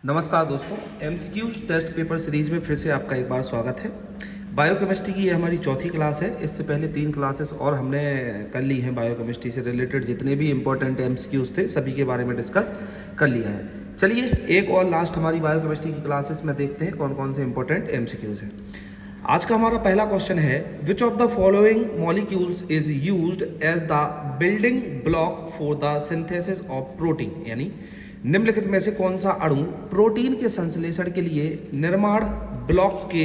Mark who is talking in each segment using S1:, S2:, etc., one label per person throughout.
S1: नमस्कार दोस्तों, MCQs test paper series में फिर से आपका एक बार स्वागत है। बायोकेमिस्ट्री की ये हमारी चौथी क्लास है। इससे पहले 3 क्लासेस और हमने कर ली हैं। बायोकेमिस्ट्री से रिलेटेड जितने भी इंपॉर्टेंट एमसीक्यूज थे सभी के बारे में डिस्कस कर लिया है। चलिए एक और लास्ट हमारी बायोकेमिस्ट्री की क्लासेस में देखते हैं कौन कौन से इंपॉर्टेंट एमसीक्यूज हैं। आज का हमारा पहला क्वेश्चन है, which of the following molecules is used as the building block for the synthesis of protein. यानी निम्नलिखित में से कौन सा अणु प्रोटीन के संश्लेषण के लिए निर्माण ब्लॉक के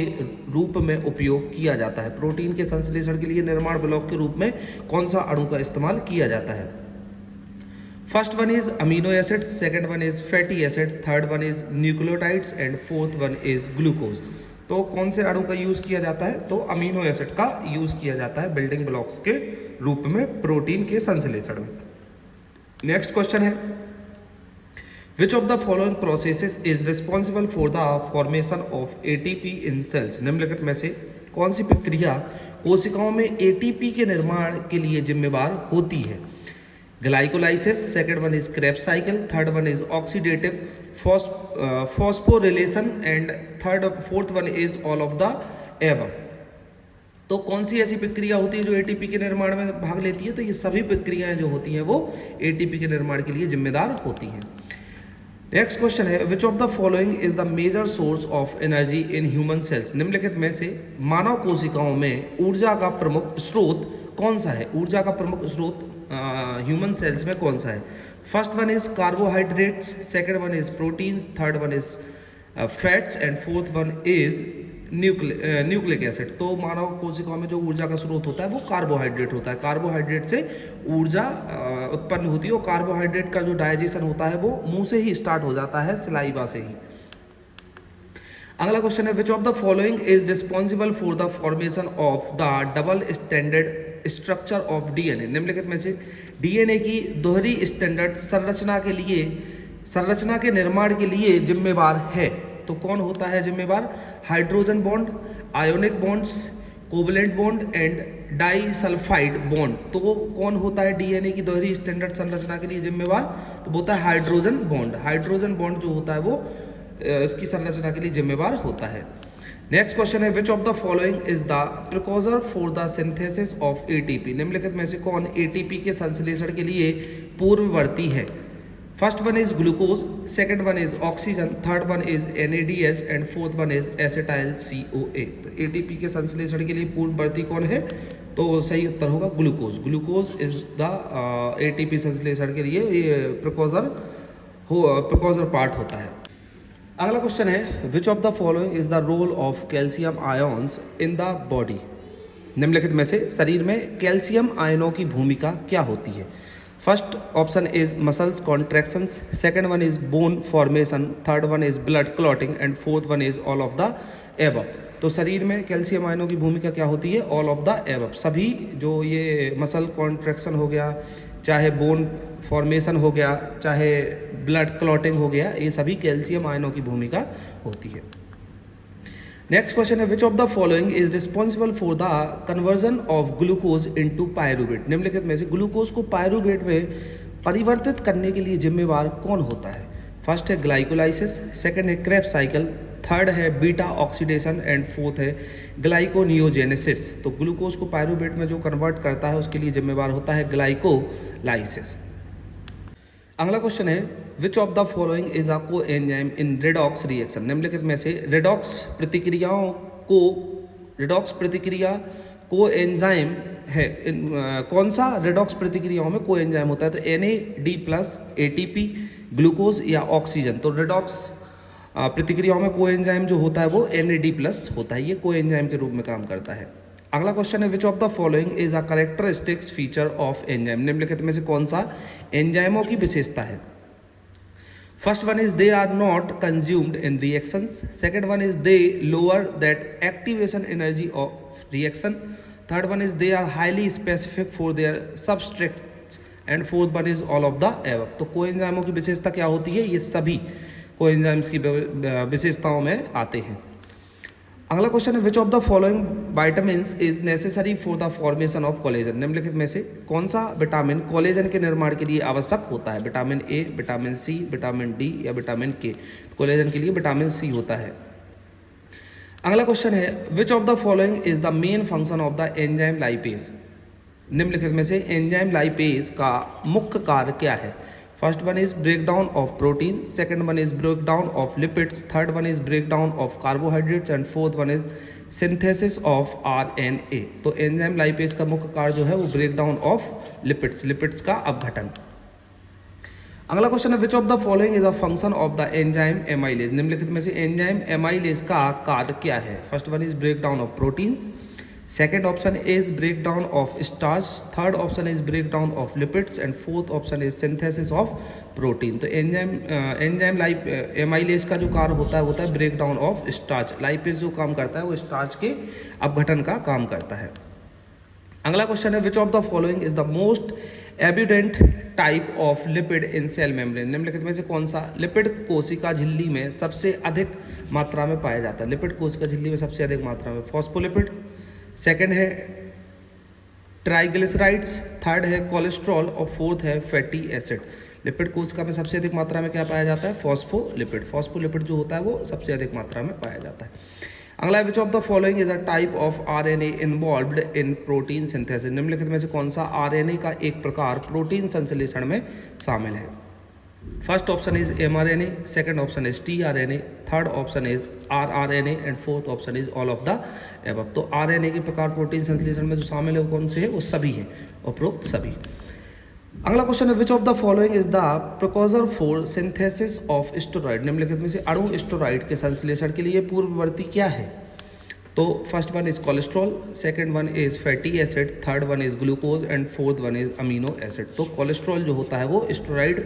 S1: रूप में उपयोग किया जाता है। प्रोटीन के संश्लेषण के लिए निर्माण ब्लॉक के रूप में कौन सा अणु का इस्तेमाल किया जाता है। First one is amino acid, second one is fatty acid, third one is nucleotides and fourth one is glucose. तो कौन से अणु का यूज किया जाता है? तो अमीनो एसिड का यूज किया जाता है बिल्डिंग ब्लॉक्स के रूप में प्रोटीन के संश्लेषण में। नेक्स्ट क्वेश्चन है, Which of the following processes is responsible for the formation of ATP in cells? निम्नलिखित में से कौन सी प्रक्रिया कोशिकाओं में ATP के निर्माण के लिए जिम्मेदार होती है? Glycolysis, second one is Krebs cycle, third one is oxidative phosphorylation and fourth one is all of the above. तो कौन सी ऐसी प्रक्रिया होती है जो एटीपी के निर्माण में भाग लेती है? तो ये सभी प्रक्रियाएं जो होती हैं वो एटीपी के निर्माण के लिए जिम्मेदार होती हैं। नेक्स्ट क्वेश्चन है, which of the following is the major source of energy in human cells? निम्नलिखित में से मानव कोशिकाओं में ऊर्जा का प्रमुख स्रोत कौन सा है? ऊर्जा का प्रमुख स्रोत ह्यूमन सेल्स में कौन सा है? First one is carbohydrates, second one is proteins, third one is fats and fourth one is nucleic acid. तो मानव कोशिकाओं में जो ऊर्जा का स्रोत होता है वो कार्बोहाइड्रेट होता है। कार्बोहाइड्रेट से ऊर्जा उत्पन्न होती है और कार्बोहाइड्रेट का जो डाइजेशन होता है वो मुंह से ही स्टार्ट हो जाता है, सलाइवा से ही। अगला क्वेश्चन है, which of the following is responsible for the formation of the double standard structure of DNA? निम्नलिखित में से डीएनए की दोहरी स्टैंडर्ड संरचना के निर्माण के लिए जिम्मेवार है। तो कौन होता है जिम्मेवार? Hydrogen bond, ionic bonds, covalent bond and disulphide bond. तो वो कौन होता है डीएनए की दोहरी स्टैंडर्ड संरचना के लिए जिम्मेवार? तो वो होता है हाइड्रोजन बॉन्ड। हाइड्रोजन बॉन्ड जो होता है वो इसकी संरचना के लिए जिम्मेवार होता है। नेक्स्ट क्वेश्चन है, which of the following is the precursor for the synthesis of ATP? निम्नलिखित में से कौन एटीपी के संश्लेषण के लिए पूर्ववर्ती है? First one is glucose, second one is oxygen, third one is NADH and fourth one is acetyl CoA। तो एटीपी के संश्लेषण के लिए पूर्ववर्ती कौन है? तो सही उत्तर होगा glucose. Glucose is the ATP संश्लेषण के लिए ये प्रिकॉजर पार्ट होता है। अगला क्वेश्चन है, which of the following is the role of calcium ions in the body? निम्नलिखित में से शरीर में कैल्शियम आयनों की भूमिका क्या होती है? First option is muscles contractions, second one is bone formation, third one is blood clotting and fourth one is all of the above. तो शरीर में कैल्शियम आयनों की भूमिका क्या होती है? All of the above. सभी जो ये मसल कॉन्ट्रैक्शन हो गया, चाहे बोन फॉर्मेशन हो गया, चाहे ब्लड क्लॉटिंग हो गया, ये सभी कैल्शियम आयनों की भूमिका होती है। नेक्स्ट क्वेश्चन है, which of the following is responsible for the conversion of glucose into pyruvate? निम्नलिखित में से ग्लूकोज को पायरूवेट में परिवर्तित करने के लिए जिम्मेवार कौन होता है? फर्स्ट है ग्लाइकोलाइसिस, सेकंड है क्रेब्स साइकिल, थर्ड है बीटा ऑक्सीडेशन एंड फोर्थ है ग्लाइकोनियोजेनेसिस। तो ग्लूकोज को पायरूवेट में जो कन्वर्ट करता है उसके लिए जिम्मेवार होता है ग्लाइकोलाइसिस। अगला क्वेश्चन है, which of the following is अ को एंजाइम इन रेडॉक्स रिएक्शन? निम्नलिखित में से रेडॉक्स प्रतिक्रिया को एंजाइम है। कौन सा रेडॉक्स प्रतिक्रियाओं में को एंजाइम होता है? तो NAD+, ATP, ग्लूकोज या ऑक्सीजन। तो रेडॉक्स प्रतिक्रियाओं में को एंजाइम जो होता है वो NAD+ होता है, ये को एंजाइम के रूप में काम करता है। अगला क्वेश्चन है, which of the following is a characteristics feature of enzyme? निम्नलिखित में से कौन सा एंजाइमों की विशेषता है? First one is they are not consumed in reactions, second one is they lower that activation energy of reaction, third one is they are highly specific for their substrates and fourth one is all of the above. तो कोएंजाइमों की विशेषता क्या होती है? ये सभी coenzymes की विशेषताओं में आते हैं। अगला क्वेश्चन है which of the following vitamins is necessary for the formation of collagen. निम्नलिखित में से कौन सा विटामिन कोलेजन के निर्माण के लिए आवश्यक होता है? Vitamin A, vitamin C, vitamin D या विटामिन के? कोलेजन के लिए विटामिन सी होता है। अगला क्वेश्चन है which of the following is the main function of the enzyme lipase. निम्नलिखित में से एंजाइम लाइपेज का मुख्य कार्य क्या है? First one is break down of protein, second one is break down of lipids, third one is break down of carbohydrates and fourth one is synthesis of RNA. तो enzyme lipase का मुख्य कार्य जो है वो ब्रेक डाउन ऑफ लिपिड्स का अपघटन। अगला क्वेश्चन है which of the following is a function of the enzyme amylase. निम्नलिखित में से एंजाइम एमाइलेज का कार्य क्या है? First one is break down of proteins, second option is break down of starch, third option is break down of lipids and fourth option is synthesis of protein. तो enzyme amylase का जो कार्य होता है break down of starch. Lipase जो काम करता है वो स्टार्च के अपघटन का काम करता है। अगला क्वेश्चन है which of the following is the most evident type of lipid in cell membrane. निम्नलिखित में से कौन सा लिपिड कोशिका झिल्ली में सबसे अधिक मात्रा में पाया जाता है? लिपिड कोशिका झिल्ली में सबसे अधिक मात्रा में फॉस्फोलिपिड, सेकंड है ट्राइग्लिसराइड्स, थर्ड है कोलेस्ट्रॉल और फोर्थ है फैटी एसिड। लिपिड कोशिका में सबसे अधिक मात्रा में क्या पाया जाता है? फॉस्फोलिपिड। फॉस्फोलिपिड जो होता है वो सबसे अधिक मात्रा में पाया जाता है। अगला विच of the following is a type of RNA involved in protein synthesis. निम्नलिखित में से कौन सा आरएनए का एक प्रकार प्रोटीन संश्लेषण में शामिल है? First option is mRNA, second option is tRNA, third option is rRNA and fourth option is all of the above. तो आरएनए के प्रकार प्रोटीन संश्लेषण में जो शामिल है वो कौन से है? वो सभी हैं, उपरोक्त सभी। अगला क्वेश्चन है which of the following is the precursor for synthesis of steroid. निम्नलिखित में से अणु स्टेरॉइड के संश्लेषण के लिए पूर्ववर्ती क्या है? तो first one is cholesterol, second one is fatty acid, third one is glucose and fourth one is amino acid. तो कोलेस्ट्रॉल जो होता है वो स्टेरॉइड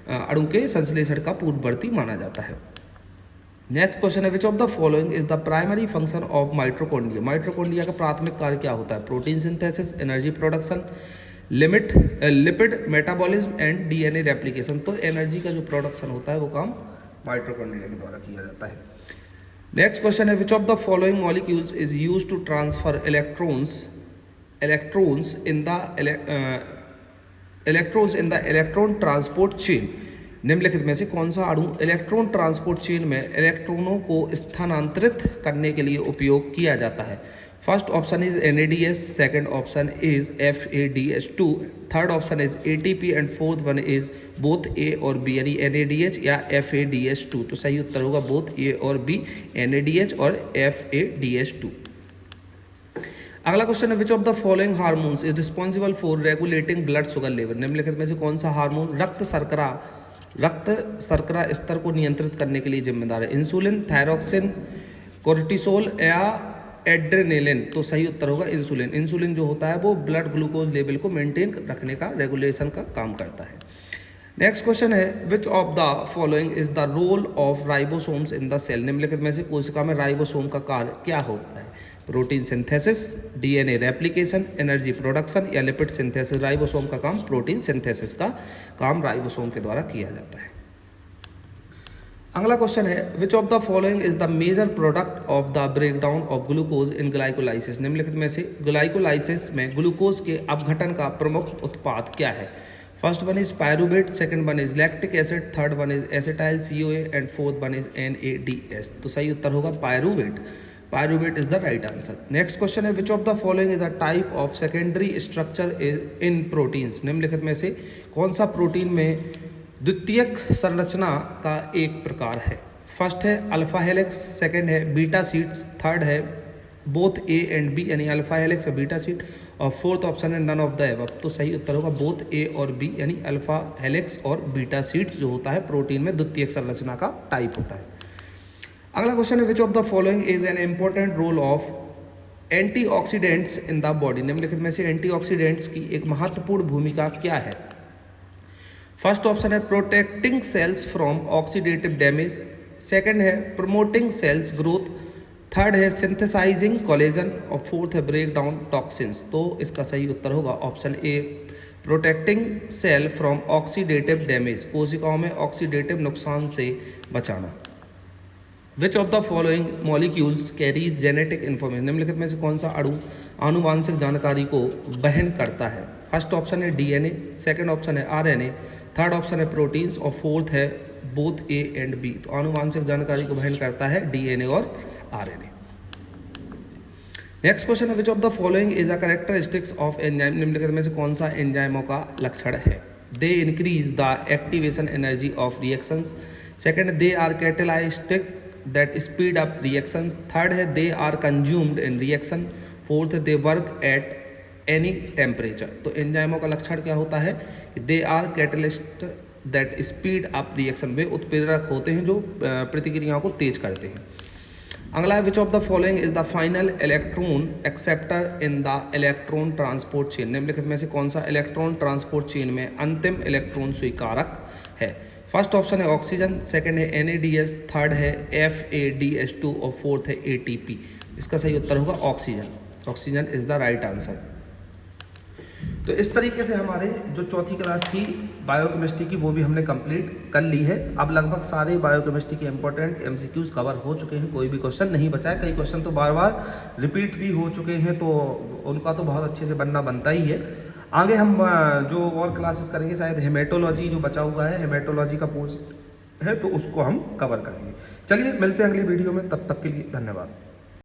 S1: अणु के संश्लेषण का पूर्ववर्ती माना जाता है। नेक्स्ट क्वेश्चन है which of the following is the primary function of mitochondria. Mitochondria का प्राथमिक कार्य क्या होता है? Protein synthesis, energy production, lipid metabolism and DNA replication. तो एनर्जी का जो प्रोडक्शन होता है वो काम माइटोकॉन्ड्रिया के द्वारा किया जाता है। नेक्स्ट क्वेश्चन है which of the following molecules is used to transfer electrons in the electron transport chain. निम्नलिखित में से कौन सा अणु इलेक्ट्रॉन ट्रांसपोर्ट चेन में इलेक्ट्रॉनों को स्थानांतरित करने के लिए उपयोग किया जाता है? First option is NADH, second option is FADH2, third option is ATP and fourth one is both A और B, यानी NADH या FADH2। तो सही उत्तर होगा बोथ A और B, NADH और FADH2। अगला क्वेश्चन है which of the following hormones is responsible for regulating blood sugar level. निम्नलिखित में से कौन सा हार्मोन रक्त शर्करा स्तर को नियंत्रित करने के लिए जिम्मेदार है? इंसुलिन, थायरोक्सिन, कोर्टिसोल या एड्रेनेलिन। तो सही उत्तर होगा इंसुलिन। इंसुलिन जो होता है वो ब्लड ग्लूकोज लेवल को मेंटेन रखने का, रेगुलेशन का काम करता है। नेक्स्ट क्वेश्चन है which of the following is the role of ribosomes in the cell. निम्नलिखित में से कोशिका में राइबोसोम का कार्य क्या होता है? Protein synthesis, DNA replication, energy production या लिपिड सिंथेसिस। राइबोसोम का काम प्रोटीन सिंथेसिस का काम राइबोसोम के द्वारा किया जाता है। अगला क्वेश्चन है which of the following is the major product of the breakdown of glucose in glycolysis. निम्नलिखित में से ग्लाइकोलाइसिस में ग्लूकोज के अपघटन का प्रमुख उत्पाद क्या है? First one is pyruvate, second one is lactic acid, third one is acetyl CoA and fourth one is NADS। तो सही उत्तर होगा pyruvate. Pyruvate is the right answer. Next question है which of the following is a type of secondary structure in proteins. निम्नलिखित में से कौन सा प्रोटीन में द्वितीयक संरचना का एक प्रकार है? फर्स्ट है अल्फा हेलिक्स, सेकंड है बीटा शीट्स, थर्ड है बोथ A एंड B यानी अल्फा हेलिक्स और बीटा शीट, और फोर्थ ऑप्शन है नन ऑफ द एबव। तो सही उत्तर होगा बोथ A और B यानी अल्फा हेलिक्स और बीटा शीट जो होता है प्रोटीन में द्वितीयक संरचना का टाइप होता है। अगला क्वेश्चन है which of the following is an important role of antioxidants in the body. निम्नलिखित में से एंटीऑक्सीडेंट्स की एक महत्वपूर्ण भूमिका क्या है? फर्स्ट ऑप्शन है protecting cells from oxidative damage, second है प्रमोटिंग सेल्स ग्रोथ, थर्ड है सिंथेसाइजिंग कोलेजन और फोर्थ है ब्रेक डाउन टॉक्सिन्स। तो इसका सही उत्तर होगा option A protecting cell from oxidative damage, कोशिकाओं में ऑक्सीडेटिव नुकसान से बचाना। Which of the following molecules carries genetic information, निम्नलिखित में से कौन सा अणु आनुवांशिक जानकारी को वहन करता है? फर्स्ट ऑप्शन है डीएनए, सेकंड ऑप्शन है आरएनए, थर्ड ऑप्शन है प्रोटीन्स और फोर्थ है बोथ ए एंड बी। तो आनुवांशिक जानकारी को वहन करता है डीएनए और आरएनए। नेक्स्ट क्वेश्चन है which of the following is a characteristics of enzyme, निम्नलिखित में से कौन सा एंजाइमों का लक्षण है? They increase the activation energy of reactions, second they are catalytic that speed up reactions, third है they are consumed in reaction, fourth they work at any temperature. तो एंजाइमों का लक्षण क्या होता है? They are catalyst that speed up reaction, वे उत्प्रेरक होते हैं जो प्रतिक्रियाओं को तेज करते हैं। अगला है which of the following is the final electron acceptor in the electron transport chain, निम्नलिखित में से कौन सा इलेक्ट्रॉन ट्रांसपोर्ट चेन में अंतिम इलेक्ट्रॉन स्वीकारक है? फर्स्ट ऑप्शन है ऑक्सीजन, सेकंड है NADS, थर्ड है FADH2 और फोर्थ है ATP। इसका सही उत्तर होगा oxygen. Oxygen is the right answer. तो इस तरीके से हमारे जो चौथी क्लास थी बायोकेमिस्ट्री की वो भी हमने कंप्लीट कर ली है। अब लगभग सारे बायोकेमिस्ट्री के इंपॉर्टेंट MCQs कवर हो चुके हैं, कोई भी क्वेश्चन नहीं बचा है। कई क्वेश्चन तो बार बार रिपीट भी हो चुके हैं, तो उनका तो बहुत अच्छे से बनता ही है। आगे हम जो और क्लासेस करेंगे, शायद हेमेटोलॉजी जो बचा हुआ है, हेमेटोलॉजी का पोस्ट है तो उसको हम कवर करेंगे। चलिए मिलते हैं अगली वीडियो में, तब तक के लिए धन्यवाद।